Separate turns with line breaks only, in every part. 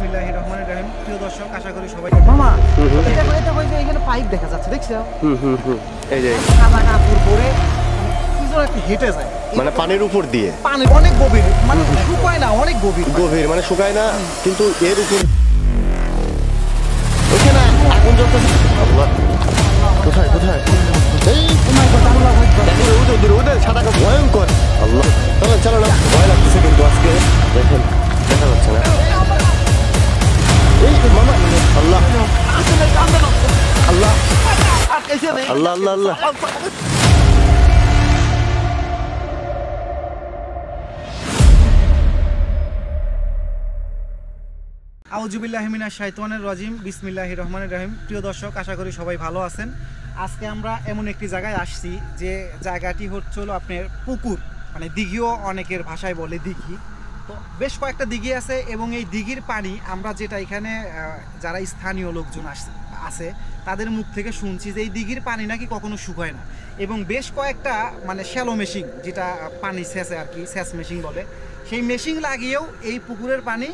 বিসমিল্লাহির রহমানির রহিম। প্রিয় দর্শক, আশা করি সবাই
মামা এটা কই যে এখানে পাইপ দেখা যাচ্ছে, দেখছো?
এই যে
সাদা কাপড় পরে কি যেন একটা হেঁটে যায়,
মানে পানির উপর দিয়ে,
পানি অনেক গভীর, মানে শুকায় না, অনেক গভীর
মানে শুকায় না, কিন্তু এর উপর ওখানে আগুন জ্বলতেছে। আল্লাহ, কোথায় কোথায়? এই ওদের সাদা কাপড় ভয়ঙ্কর। আল্লাহ, চলো চলো না, ভয় লাগতেছে কিন্তু আজকে। দেখেন দেখা যাচ্ছে না। এই মামা, আল্লাহ আল্লাহ আল্লাহ আল্লাহ আল্লাহ।
আউযুবিল্লাহি মিনাশ শাইতানির রাজিম। বিসমিল্লাহির রহমানির রহিম। প্রিয় দর্শক, আশা করি সবাই ভালো আছেন। আজকে আমরা এমন একটি জায়গায় আসছি যে জায়গাটি হচ্ছে আপনার পুকুর, মানে দিঘিও অনেকের ভাষায় বলে দিঘি। তো বেশ কয়েকটা দিঘি আছে এবং এই দিঘির পানি আমরা যেটা এখানে যারা স্থানীয় লোকজন আছে তাদের মুখ থেকে শুনছি যে এই দিঘির পানি নাকি কখনো শুকায় না, এবং বেশ কয়েকটা মানে শ্যালো মেশিন, যেটা পানি সেচে আর কি, সেচ মেশিন বলে, সেই মেশিন লাগিয়েও এই পুকুরের পানি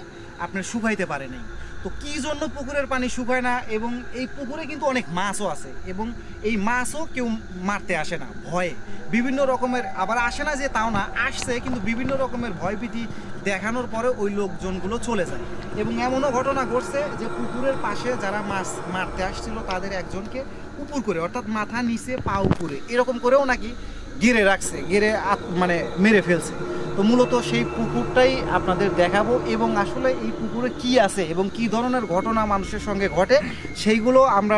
আপনার শুকাইতে পারে নাই। তো কী জন্য পুকুরের পানি শুকায় না, এবং এই পুকুরে কিন্তু অনেক মাছও আছে, এবং এই মাছও কেউ মারতে আসে না ভয়ে, বিভিন্ন রকমের, আবার আসে না যে তাও না, আসছে কিন্তু বিভিন্ন রকমের ভয়ভীতি দেখানোর পরে ওই লোকজনগুলো চলে যায়। এবং এমনও ঘটনা ঘটছে যে পুকুরের পাশে যারা মাছ মারতে আসছিল তাদের একজনকে উপর করে, অর্থাৎ মাথা নিচে পা উপরে এরকম করেও নাকি গেড়ে রাখছে, গেড়ে মানে মেরে ফেলছে। তো মূলত সেই পুকুরটাই আপনাদের দেখাবো, এবং আসলে এই পুকুরে কি আছে এবং কি ধরনের ঘটনা মানুষের সঙ্গে ঘটে সেইগুলো আমরা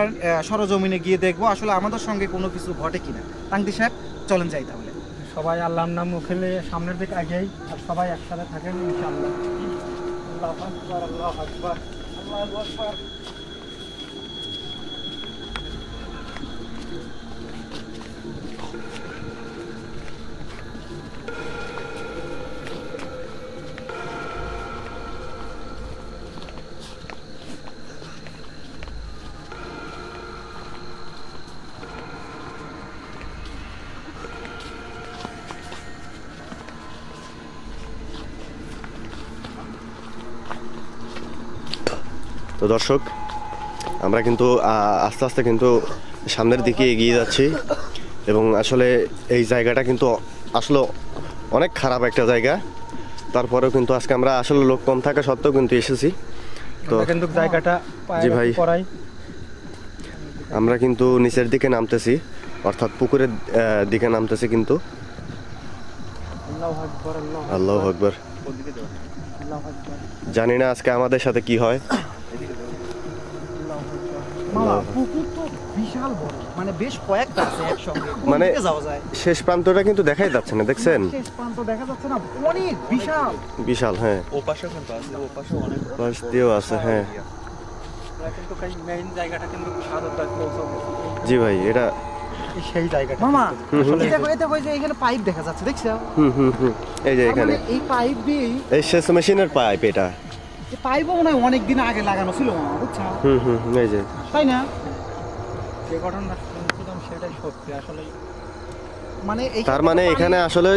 সরজমিনে গিয়ে দেখবো আসলে আমাদের সঙ্গে কোনো কিছু ঘটে কিনা। তাংতি সাহেব, চলেন যাই তাহলে।
সবাই আল্লাহর নাম মুখে সামনের দিকে আগেই, আর সবাই একসাথে থাকেন ইনশাআল্লাহ। আল্লাহু আকবার, আল্লাহু আকবার, আল্লাহু আকবার।
তো দর্শক, আমরা কিন্তু আস্তে আস্তে কিন্তু সামনের দিকে এগিয়ে যাচ্ছি, এবং আসলে এই জায়গাটা কিন্তু আসলে অনেক খারাপ একটা জায়গা। তারপরেও কিন্তু আজকে আমরা আসলে লোক কম থাকা সত্ত্বেও কিন্তু এসেছি। তো
কিন্তু জায়গাটা,
জি ভাই, আমরা কিন্তু নিচের দিকে নামতেছি, অর্থাৎ পুকুরের দিকে নামতেছি কিন্তু। আল্লাহু আকবার। জানি না আজকে আমাদের সাথে কি হয়।
মানে বেশ কয়েকটা আছে একসঙ্গে,
মানে শেষ প্রান্তটা কিন্তু দেখাই যাচ্ছে না, দেখছেন?
শেষ প্রান্ত দেখা যাচ্ছে না, অনেক বিশাল
বিশাল। হ্যাঁ, ওপাশেও কিন্তু আছে, ওপাশেও অনেক পাশ দিয়েও আছে। হ্যাঁ,
কিন্তু মেইন জায়গাটা কিন্তু সাদরদার পৌঁছাবে।
জি ভাই, এটা
সেই জায়গাটা মামা। এটা কই যে এখানে পাইপ দেখা যাচ্ছে, দেখছো?
এই যে এখানে
এই পাইপ দিয়ে,
এই সেচ মেশিনের পাইপ, এটা
এই পাইপও মনে হয় অনেক দিন আগে লাগানো ছিল মামা, বুঝছো?
এই যে,
তাই না?
যে ঘটনা শুনছিলাম সেটাই সত্যি আসলে।
মানে
তার মানে এখানে আসলে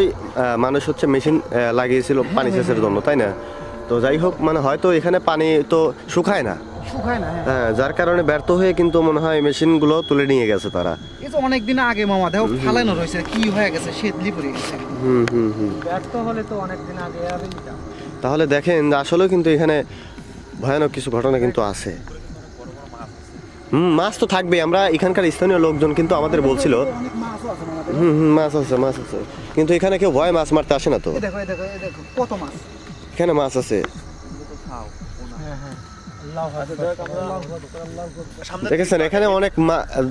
মানুষ হচ্ছে মেশিন লাগিয়েছিল পানি সেচের জন্য, তাই না? তো যাই হোক, মানে হয়তো এখানে পানি তো শুকায় না, হ্যাঁ, যার কারণে ব্যর্থ হয়ে কিন্তু মনে হয় মেশিনগুলো তুলে নিয়ে গেছে তারা।
এই তো অনেক দিন আগে মামা, দেখো ফালানো রয়েছে, কি হয়ে গেছে, শেতলি পড়ে গেছে।
ব্যর্থ হলে তো অনেক দিন আগে আর
তাহলে দেখেন, আসলে কিন্তু এখানে ভয়ানক কিছু ঘটনা কিন্তু আছে। মাছ তো থাকবে। আমরা এখানকার স্থানীয় লোকজন কিন্তু আমাদের বলছিল মাছ আছে, মাছ আছে, কিন্তু এখানে কেউ ভয় মাছ মারতে আসে না। তো
কত মাছ
এখানে মাছ আছে, দেখেছেন? এখানে অনেক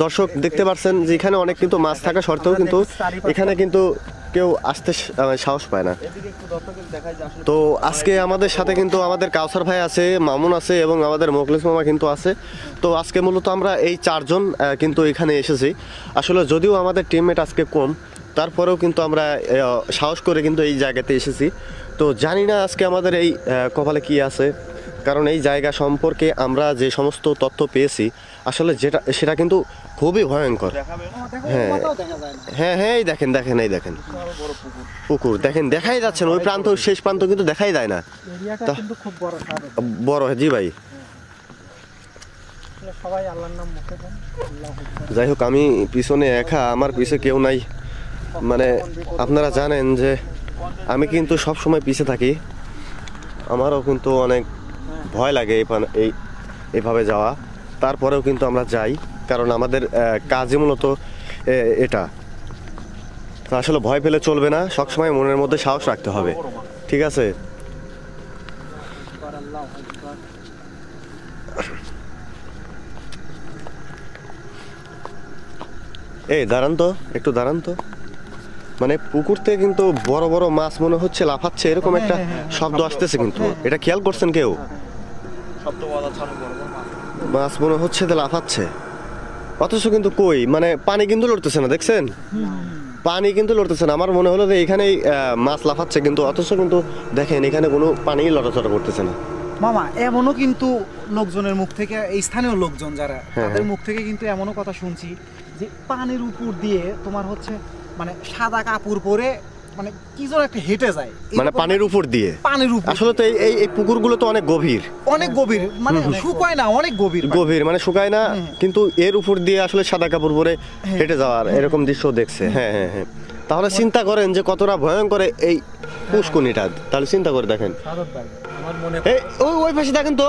দর্শক দেখতে পাচ্ছেন যে এখানে অনেক কিন্তু মাছ থাকা সত্ত্বেও কিন্তু এখানে কিন্তু কেউ আসতে সাহস পায় না। তো আজকে আমাদের সাথে কিন্তু আমাদের কাউসার ভাই আছে, মামুন আছে, এবং আমাদের মোখলেস মামা কিন্তু আছে। তো আজকে মূলত আমরা এই চারজন কিন্তু এখানে এসেছি। আসলে যদিও আমাদের টিমমেট আজকে কম, তারপরেও কিন্তু আমরা সাহস করে কিন্তু এই জায়গাতে এসেছি। তো জানি না আজকে আমাদের এই কপালে কি আছে, কারণ এই জায়গা সম্পর্কে আমরা যে সমস্ত তথ্য পেয়েছি আসলে সেটা কিন্তু খুবই ভয়ঙ্কর। হ্যাঁ হ্যাঁ হ্যাঁ, এই দেখেন দেখেন, এই দেখেন পুকুর দেখেন, দেখাই যাচ্ছে না, ওই প্রান্ত শেষ প্রান্ত কিন্তু দেখাই যায় না।
এরিয়াটা কিন্তু খুব বড় সাহেব।
বড়, জি ভাই।
সবাই আল্লাহর নাম মুখে দেন, আল্লাহু আকবার।
যাই হোক, আমি পিছনে একা, আমার পিছে কেউ নাই। মানে আপনারা জানেন যে আমি কিন্তু সব সময় পিছে থাকি, আমারও কিন্তু অনেক ভয় লাগে এইভাবে যাওয়া। তারপরেও কিন্তু আমরা যাই, কারণ আমাদের কাজই মূলত এটা। তো আসলে ভয় পেলে চলবে না, সবসময় মনের মধ্যে সাহস রাখতে হবে, ঠিক আছে?
আল্লাহু আকবার।
এই দাঁড়ান তো, একটু দাঁড়ান তো। মানে পুকুর থেকে কিন্তু বড় বড় মাছ মনে হচ্ছে লাফাচ্ছে, এরকম একটা শব্দ আসতেছে, কিন্তু এটা খেয়াল করছেন কেউ? মাছ মনে হচ্ছে যে লাফাচ্ছে, অথচ কিন্তু কই, মানে পানি কিন্তু লড়তেছে না, দেখছেন? পানি কিন্তু লড়তেছে না। আমার মনে হলো যে এখানেই মাছ লাফাচ্ছে, কিন্তু অথচ কিন্তু দেখেন এখানে কোনো পানি লড়াচড়া করতেছে না।
মামা এমনও কিন্তু লোকজনের মুখ থেকে, এই স্থানীয় লোকজন যারা, তাদের মুখ থেকে কিন্তু এমনও কথা শুনছি যে পানির উপর দিয়ে তোমার হচ্ছে মানে সাদা কাপড় পরে মানে কি যেন একটা হেঁটে যায়,
মানে পানির উপর দিয়ে।
পানির উপর
আসলে তো এই পুকুরগুলো তো অনেক গভীর,
অনেক গভীর, মানে শুকায় না, অনেক গভীর
গভীর, মানে শুকায় না, কিন্তু এর উপর দিয়ে আসলে সাদা কাপড় পরে হেঁটে যাওয়ার এরকম দৃশ্য দেখছে। হ্যাঁ হ্যাঁ হ্যাঁ, তাহলে চিন্তা করেন যে কতটা ভয়ঙ্কর এই পুষ্কুনিটা, তাহলে চিন্তা করে দেখেন।
সাদত ভাই, আমার মনে
ওই পাশে দেখেন তো,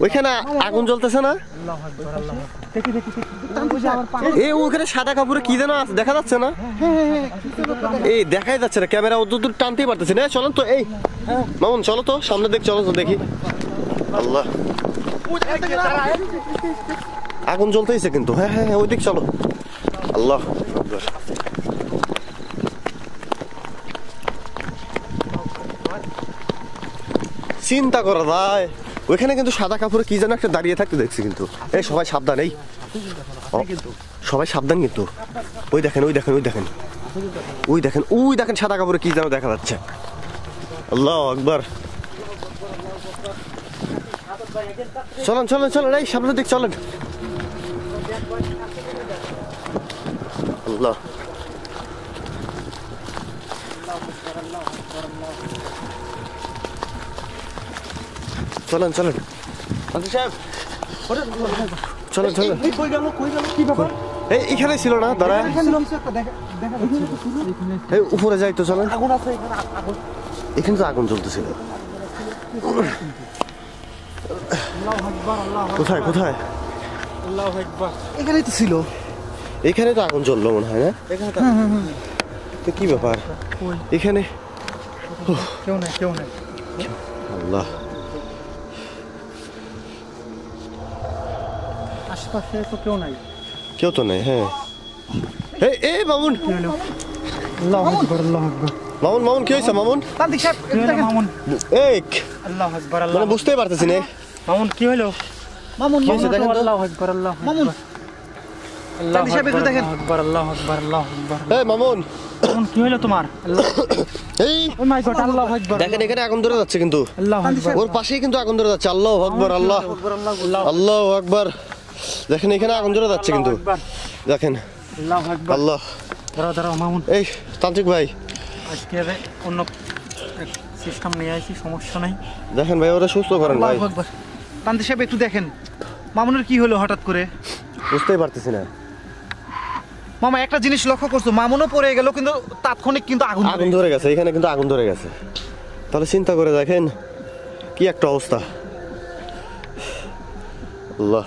ওইখানে আগুন জ্বলতেছে না?
আল্লাহু আকবার, আল্লাহু আকবার। দেখি দেখি দেখি, আবার পানি।
এই ওইখানে সাদা কাপড়ে কি যেন আছে, দেখা যাচ্ছে না? এই দেখাই যাচ্ছে না, ক্যামেরা অত টানতেই পারতেছে না। চলেন তো, এই মামুন চলো তো সামনে দেখ, চলো তো দেখি। আল্লাহ, আগুন জ্বলতেইছে কিন্তু। হ্যাঁ হ্যাঁ হ্যাঁ, ওই দিক চলো। আল্লাহ আকবার। চিন্তা করা যায়, ওইখানে কিন্তু সাদা কাপড়ে কি যেন একটা দাঁড়িয়ে থাকতে দেখছি, কিন্তু এই সবাই সাবধান, এই সবাই সাবধান কিন্তু। ওই দেখেন ওই দেখেন ওই দেখেন ওই দেখেন ওই দেখেন সাদা কাপড়ে কি যেন দেখা যাচ্ছে। আল্লাহ আকবার। চলেন চলেন চলেন, এই সামনের দিক চলেন। আল্লাহ, চলেন চলেন চলেন চলেন। এই এখানে ছিল না, দাঁড়া, এই উপরে যাই তো, চলেন। এখানে তো আগুন জ্বলতেছিল। কোথায় কোথায়?
আল্লাহু আকবার।
এখানেই তো ছিল,
এখানে তো আগুন জ্বললো মনে হয় না? তো কি ব্যাপার এখানে?
কেউ নাই, কেউ নাই।
আল্লাহ,
আশপাশে তো কেউ নাই,
কেউ তো নেই। হ্যাঁ, এই মামুন,
আল্লাহু আকবার, আল্লাহু আকবার।
মামুন মামুন কি হয়েছে মামুন?
তান্ত্রিক সাহেব
কি হলো মামুন?
এই
আল্লাহু আকবার,
মানে
আল্লাহু
বুঝতেই পারতেছি না।
মামুন কি হলো?
মামুন
কি হয়েছে দেখেন তো?
আল্লাহু আকবার, আল্লাহু আকবার।
মামুন,
আল্লাহু
তান্ত্রিক সাহেব একটু দেখেন।
আকবার, আল্লাহু আকবার, আল্লাহু আকবার।
এই মামুন,
মামুন কি হলো তোমার? আল্লাহ,
এই
ও মাই গড, আল্লাহু আকবার।
দেখেন এখানে আগুন ধরে যাচ্ছে কিন্তু,
আল্লাহু আকবার,
ওর পাশেই কিন্তু আগুন ধরে যাচ্ছে। আল্লাহু আকবার, আল্লাহ আল্লাহু আকবার। দেখেন এখানে আগুন ধরে যাচ্ছে কিন্তু, দেখেন।
আল্লাহু আকবার।
আল্লাহ,
দাঁড়াও দাঁড়াও মামুন,
এই তান্ত্রিক ভাই
আজকে অন্য সিস্টেম নিয়ে আসি, সমস্যা নাই।
দেখেন ভাই, ওরা সুস্থ করেন ভাই।
আল্লাহু আকবার। তান্ত্রিক সাহেব একটু দেখেন মামুনের কি হলো হঠাৎ করে।
বুঝতেই পারতেছি না।
মামা একটা জিনিস লক্ষ্য করছো, মামুনও পড়ে গেল কিন্তু তাৎক্ষণিক কিন্তু আগুন
আগুন ধরে গেছে, এখানে কিন্তু আগুন ধরে গেছে। তাহলে চিন্তা করে দেখেন কি একটা অবস্থা। আল্লাহ,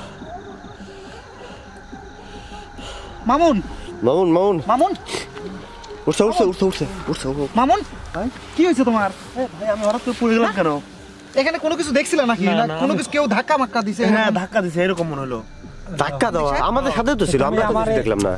মামুন
মামুন মামুন
মামুন
উঠছে উঠছে উঠছে উঠছে উঠছে।
মামুন কি হয়েছে তোমার?
ভাই আমি হঠাৎ করে পড়ে গেলাম কেন?
এখানে কোনো কিছু দেখছিলে নাকি?
না,
না
না,
কোনো কিছু কেউ ধাক্কা মাক্কা দিছে?
হ্যাঁ ধাক্কা দিছে, এরকম মনে হলো।
ধাক্কা দেওয়া আমাদের সাথে তো ছিল, আমরা তো কিছু দেখলাম না।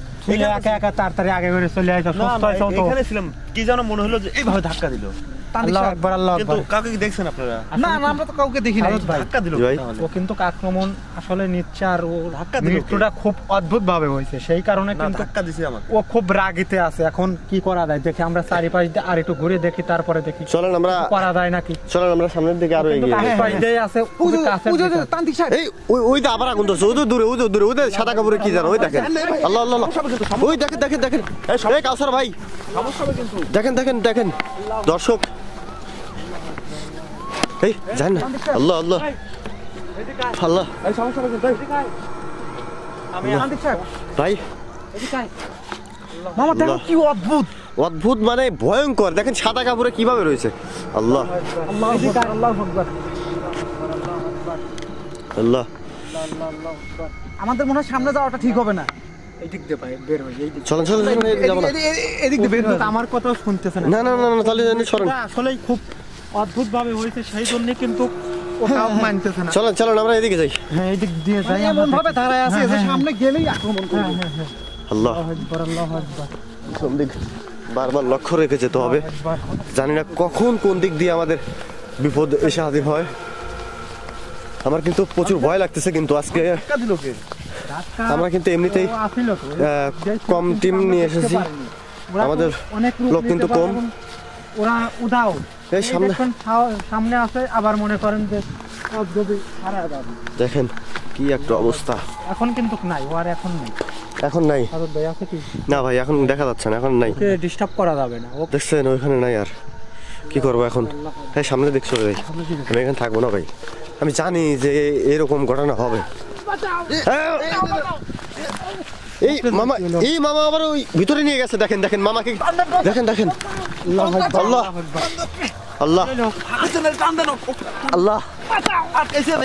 একা একা তাড়াতাড়ি আগে করে চলে আইছো, সুস্থ হইছো তো?
এখানে ছিলাম, কি যেন মনে হলো যে এইভাবে ধাক্কা দিল।
তান্ত্রিক
আল্লাহু
সাহেব।
আকবার, আল্লাহু
কিন্তু
আকবার।
কাউকে কি দেখছেন আপনারা?
না না আমরা তো কাউকে দেখি নাই।
ভারত ভাই,
ধাক্কা দিল
ভাই।
তাহলে?
ও কিন্তু আক্রমণ আসলে নিচ্ছে, আর ও
ধাক্কা দিল কে?
মৃত্যুটা খুব অদ্ভুত ভাবে হয়েছে, সেই কারণে
না,
কিন্তু
ধাক্কা দিছে আমাকে।
ও খুব রাগিতে আছে। এখন কি করা যায় দেখি, আমরা চারিপাশ দিয়ে আর একটু ঘুরে দেখি, তারপরে দেখি
চলেন আমরা
করা যায় নাকি।
সামনের দিকে আরো
কিন্তু
এগিয়ে যাই।
আশেপাশ দিয়েই আছে,
ওই
খুবই
যে-
কাছের
ওই যে
দিকে।
তান্ত্রিক সাহেব।
এই ওই তো আবার আগুন ধরছে, ওদের দূরে ওদের সাদা কাপড়ে কি জানো, ওই দেখেন। আল্লাহ আল্লাহ আল্লাহ। ওই দেখেন এই কাউসার ভাই, দেখেন দর্শক, এই জান না, আল্লাহ আল্লাহ আল্লাহ
তান্ত্রিক সাহেব,
ভাই,
মামা দেখো
আল্লাহ।
কি অদ্ভুত।
অদ্ভুত মানে ভয়ঙ্কর, দেখেন সাদা কাপড়ে কিভাবে রয়েছে। আল্লাহ
আল্লাহু আকবার, আল্লাহু আকবার।
আল্লাহ।
আমাদের মনে হয় সামনে যাওয়াটা ঠিক হবে না।
এই দিক দিয়ে ভাই বের হই, এই দিক
চলেন যাবো না।
এদিক দিয়ে বের
কিন্তু
হতে।
আমার কথাও শুনতেছে না।
না তাহলে জানি সরেন।
এটা আসলেই খুব অদ্ভুত ভাবে হয়েছে, সেই জন্য কিন্তু ওটাও মানতেছে না।
চলেন আমরা এদিকে যাই।
হ্যাঁ, এই দিক দিয়ে যাই আমরা।
এমন ভাবে দাঁড়ায় আছে যে
হ্যাঁ,
সামনে গেলেই আক্রমণ করবে।
হ্যাঁ।
আল্লাহ
আল্লাহু আকবার, আল্লাহু আকবার,
কোন দিক বারবার লক্ষ্য রেখে যেতে হবে,
আকবার।
জানি না কখন কোন দিক দিয়ে আমাদের বিপদ এসে হাজির হয়। আমার কিন্তু প্রচুর ভয় লাগতেছে, কিন্তু আজকে
ধাক্কা দিল কে?
আমরা কিন্তু এমনিতেই
ও আসিল তো।
কম টিম নিয়ে এসেছি।
ওরা
আমাদের
অনেক
লোক কিন্তু কম।
ওরা উদাও
এই সামনে-
দেখবেন সামনে আছে, আবার মনে করেন যে সব যদি হারা যাবে।
দেখেন কি একটা অবস্থা।
এখন কিন্তু নাই, ও আর এখন নাই।
এখন নাই,
ভারত ভাই আছে কি?
না ভাই এখন দেখা যাচ্ছে না, এখন নাই।
ওকে ডিস্টার্ব করা যাবে না। ও
দেখছেন ওইখানে নাই, আর কি করবো এখন। হ্যাঁ সামনে দেখছো ভাই, আমি এখানে থাকবো না ভাই, আমি জানি যে এরকম ঘটনা হবে। হ্যাঁ, এই মামা আবার ওই ভিতরে নিয়ে গেছে, দেখেন মামাকে, দেখেন আল্লাহ আল্লাহ আল্লাহ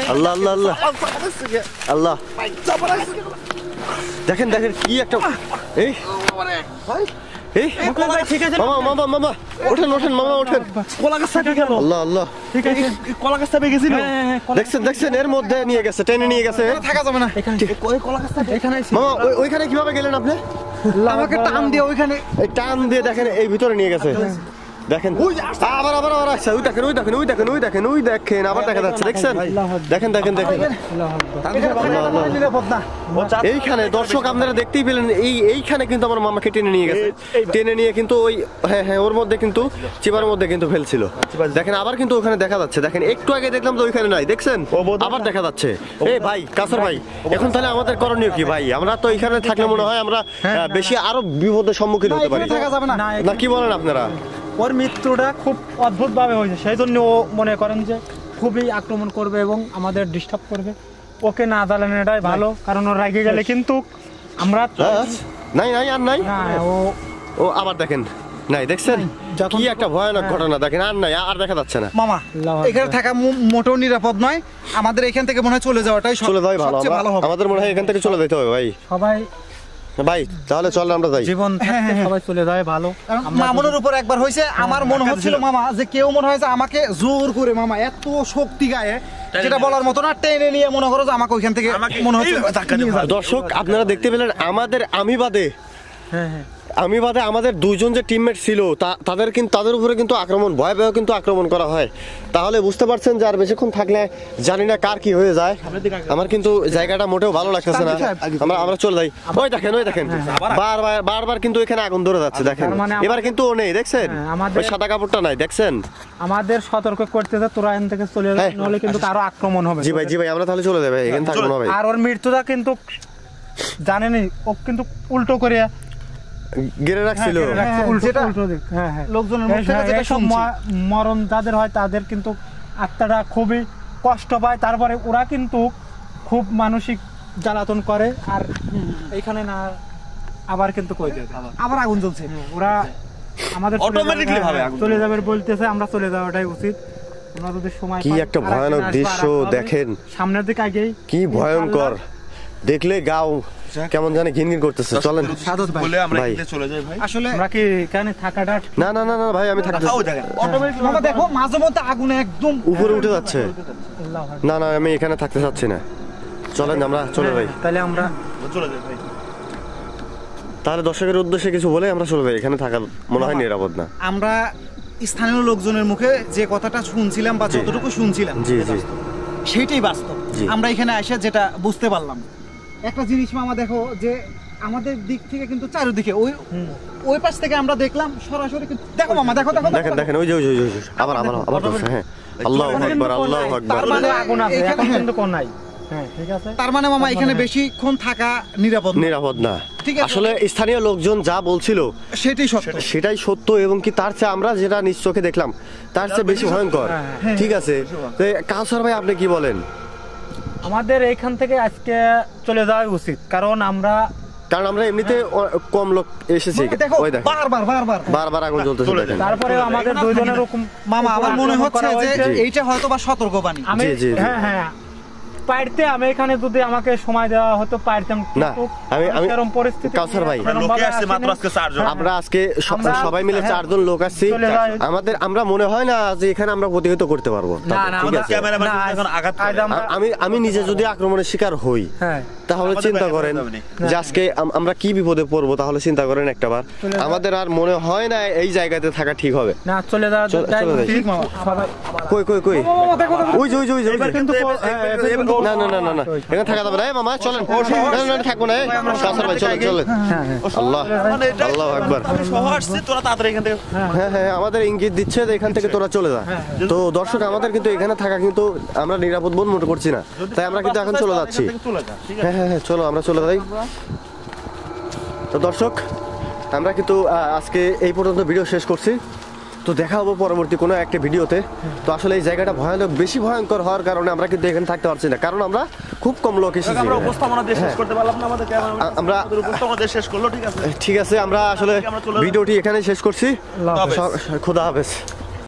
আল্লাহ আল্লাহ। দেখেন কি একটা, এই
ঠিক আছে,
মামা ওঠেন মামা ওঠেন।
কলা গাছ থেকে গেল।
আল্লাহ
ঠিক আছে।
এই কলা গাছটা পেয়ে গেছিল।
দেখছেন এর মধ্যে নিয়ে গেছে, টেনে নিয়ে গেছে।
থাকা যাবে না।
ওই কলা গাছটা
এখানে
মামা ওইখানে কিভাবে গেলেন আপনি?
আমাকে টান দিয়ে ওইখানে
এই টান দিয়ে দেখেন এই ভিতরে নিয়ে গেছে, দেখেন আবার আসছে, ওই দেখেন আবার দেখা যাচ্ছে, দেখছেন দেখেন
আল্লাহ নিরাপদ না।
এইখানে দর্শক আপনারা দেখতেই পেলেন, এইখানে কিন্তু আমার মামাকে টেনে নিয়ে গেছে, টেনে নিয়ে কিন্তু ওই হ্যাঁ ওর মধ্যে কিন্তু চিপার মধ্যে কিন্তু ফেলছিল। দেখেন আবার কিন্তু ওখানে দেখা যাচ্ছে, দেখেন একটু আগে দেখলাম তো ওইখানে নাই, দেখছেন আবার দেখা যাচ্ছে। এই ভাই কাসর ভাই, এখন তাহলে আমাদের করণীয় কি ভাই? আমরা তো এখানে থাকলে মনে হয় আমরা বেশি আরো বিপদের সম্মুখীন হতে পারি,
থাকা যাবে না।
না কি বলেন আপনারা?
ওর মৃত্যুটা খুব অদ্ভুত ভাবে হয়েছে, সেই জন্য ও মনে করেন যে খুবই আক্রমণ করবে এবং আমাদের ডিস্টার্ব করবে। ওকে না জ্বালানো এটাই ভালো, কারণ ও রাগে গেলে কিন্তু আমরা
নাই আর নাই।
না,
ও আবার দেখেন নাই, দেখছেন
যখন-
কি একটা ভয়ানক ঘটনা, দেখেন আর নাই, আর দেখা যাচ্ছে না।
মামা
আল্লাহু
এখানে
আকবার।
থাকা মোটেও নিরাপদ নয়। আমাদের এখান থেকে মনে হয় চলে যাওয়াটাই
চলে যাওয়াই ভালো,
সবচেয়ে ভালো হবে।
আমাদের মনে হয় এখান থেকে চলে যেতে হবে ভাই।
সবাই
ভাই তাহলে চল আমরা যাই।
জীবন থাকতে সবাই চলে যায় ভালো।
কারণ
আমরা
মামুনের উপর একবার হয়েছে, আমার মনে হচ্ছিল মামা যে কেউ মনে হয় যে আমাকে জোর করে মামা এত শক্তি গায়ে, যেটা বলার মতো না, টেনে নিয়ে মনে করো যে আমাকে ওইখান থেকে মনে হচ্ছে নিয়ে যাবে।
দর্শক আপনারা দেখতে পেলেন আমাদের আমি বাদে
হ্যাঁ
আমাদের দুইজন যে টিমমেট ছিল তাদের উপরে কিন্তু ভয়াবহ কিন্তু আক্রমণ করা হয়। তাহলে বুঝতে পারছেন যে আর বেশিক্ষণ থাকলে জানি না কার কি হয়ে যায়। আমার কিন্তু জায়গাটা মোটেও ভালো লাগতেছে না, আমরা চলে যাই। ওই দেখেন বারবার কিন্তু এখানে আগুন ধরে যাচ্ছে, দেখেন
তার মানে
এবার কিন্তু ও নেই, দেখছেন
হ্যাঁ, আমাদের-
ওই সাদা কাপড়টা নাই, দেখছেন।
আমাদের সতর্ক করতে যে তোরা এখান থেকে চলে
হ্যাঁ।
যায়, নাহলে কিন্তু কারো আক্রমণ হবে।
জি ভাই আমরা তাহলে চলে যাবে, এখানে থাকবো না ভাই।
আর ওর মৃত্যুটা কিন্তু জানেনই, ও কিন্তু উল্টো করে
গেড়ে রাখছিল।
ঘিরে রাখছে,
হ্যাঁ,
উল্টো
যেটা
উল্টো দিক। হ্যাঁ
লোকজনের মুখ থেকে যেটা
এইসব
শুনছি।
মরণ যাদের হয় তাদের কিন্তু আত্মাটা খুবই কষ্ট পায়, তারপরে ওরা কিন্তু খুব মানসিক জ্বালাতন করে। আর এইখানে না আবার কিন্তু কই দেয়
আবার আগুন জ্বলছে।
ওরা আমাদের চলে
Automatically
যাবে,
ভাবে
হ্যাঁ,
আগুন
চলে যাবে বলতেছে, আমরা চলে যাওয়াটাই উচিত। ওরা যদি সময়
কি
পায়,
একটা
আর একদিন
ভয়ানক
আসবে,
দৃশ্য
আর আসবে।
দেখেন।
সামনের দিকে আগেই
কি ভয়ঙ্কর, দেখলে গাও কেমন জানি ঘিনঘিন করতেছে। চলেন
সাদত ভাই,
বলে আমরা
ভাই।
এখানে চলে যাই ভাই।
আসলে
আমরা কি এখানে থাকাটা
না ভাই আমি থাকতে
তাও দেখেন
মামা দেখো মাঝে মধ্যে আগুনে একদম
উপরে উঠে যাচ্ছে।
আল্লাহ হাফেজ।
না আমি এখানে থাকতে চাচ্ছি না, চলেন আমরা চলে যাই।
তাহলে আমরা
চলে যাই ভাই।
তাহলে দর্শকের উদ্দেশ্যে কিছু বলে আমরা চলে যাই, এখানে থাকা মনে হয় নিরাপদ না।
আমরা স্থানীয় লোকজনের মুখে যে কথাটা শুনছিলাম বা
জি।
যতটুকু শুনছিলাম
জি জি
সেইটাই বাস্তব।
জি।
আমরা এখানে এসে যেটা বুঝতে পারলাম, একটা জিনিস মামা দেখো যে আমাদের দিক থেকে কিন্তু চারিদিকে ওই পাশ থেকে আমরা দেখলাম সরাসরি দেখো মামা, দেখো দেখো
দেখেন দেখেন ওই যে ওই যে ওই যে আবার আবার ধরছে। হ্যাঁ আল্লাহু আকবার আল্লাহু আকবার।
তার মানে
আগুন আছে, এখন
এখানে-
কিন্তু কোন নাই। হ্যাঁ ঠিক আছে।
তার মানে মামা এখানে বেশিক্ষণ থাকা নিরাপদ না।
নিরাপদ না।
ঠিক আছে।
আসলে স্থানীয় লোকজন যা বলছিল
সেটাই সত্য।
সেটাই সত্য, এবং কি তার চেয়ে আমরা যেটা নিজ চোখে দেখলাম তার চেয়ে বেশি ভয়ঙ্কর।
হ্যাঁ।
ঠিক আছে, তো কাউসার ভাই আপনি কি বলেন?
আমাদের এইখান থেকে আজকে চলে যাওয়া উচিত, কারণ আমরা
এমনিতে কম লোক এসেছে।
দেখো
ওই দেখেন
বারবার বারবার
বারবার আগুন জ্বলতেছে দেখেন।
তারপরে আমাদের দুইজনের রকম
মামা আমার মনে
আক্রমণ
হচ্ছে
করা
যে
হয়েছে।
এইটা হয়তো বা সতর্কবাণী।
আমি
জি, জি, জি।
হ্যাঁ হ্যাঁ পারতে আমি এখানে যদি আমাকে সময় দেওয়া হতো পারতাম,
না,
কিন্তু
আমি
এরকম পরিস্থিতি
কাউসার ভাই,
এরকম
লোকে
ভাবে
আসছে মাত্র
আসেনি।
আজকে 4 জন।
আমরা আজকে
আমরা-
সবাই মিলে 4 জন লোক আসছি।
চলে যাই।
আমরা মনে হয় না যে এখানে আমরা প্রতিহত করতে পারবো।
না, না,
ঠিক
আমাদের
আছে,
ক্যামেরাম্যান
না,
এখন আঘাত
আজ
করে।
আমরা-
আমি নিজে যদি আক্রমণের শিকার হই
হ্যাঁ
তাহলে
আমাদের
চিন্তা
বাইরে
করেন
যাবে না।
যে আজকে আমরা কি বিপদে পড়বো। তাহলে চিন্তা করেন একটাবার,
চলে যাও।
আমাদের আর মনে হয় না এই জায়গাতে থাকা ঠিক হবে।
না চলে যাওয়া
চলে যাই।
ঠিক মামা সবাই
কই কই কই ওই যে ওই যে ওই যে ওই যে।
কিন্তু
না না না না না এখানে থাকা যাবে না। এই মামা চলেন। না না না, থাকবো না। কাউসার ভাই চলেন চলেন। আল্লাহ আল্লাহু আকবার।
আমি সহ আসছি, তোরা তাড়াতাড়ি এখান থেকে।
হ্যাঁ হ্যাঁ আমাদের ইঙ্গিত দিচ্ছে যে এখান থেকে তোরা চলে যা। তো দর্শক আমাদের কিন্তু এখানে থাকা কিন্তু আমরা নিরাপদ বোধ মনে করছি না, তাই আমরা কিন্তু এখন চলে যাচ্ছি।
এখান থেকে চলে যা, ঠিক আছে?
হ্যাঁ হ্যাঁ হ্যাঁ চলো আমরা চলে যাই। তো দর্শক আমরা কিন্তু আজকে এই পর্যন্ত ভিডিও শেষ করছি। তো দেখা হবো পরবর্তী কোনো একটা ভিডিওতে। তো আসলে এই জায়গাটা ভয়ানক, বেশি ভয়ঙ্কর হওয়ার কারণে আমরা কিন্তু এখানে থাকতে পারছি না, কারণ আমরা খুব কম লোক এসেছি।
আমরা উপস্থাপনা দিয়ে শেষ করতে পারলাম না, আমাদের ক্যামেরাম্যান
আমরা-
আমাদের উপস্থাপনা দিয়ে শেষ করলো, ঠিক আছে?
ঠিক আছে, আমরা আসলে
আমরা চলে যাবো।
ভিডিওটি এখানে শেষ করছি।
আল্লাহ হাফেজ।
খোদা হাফেজ।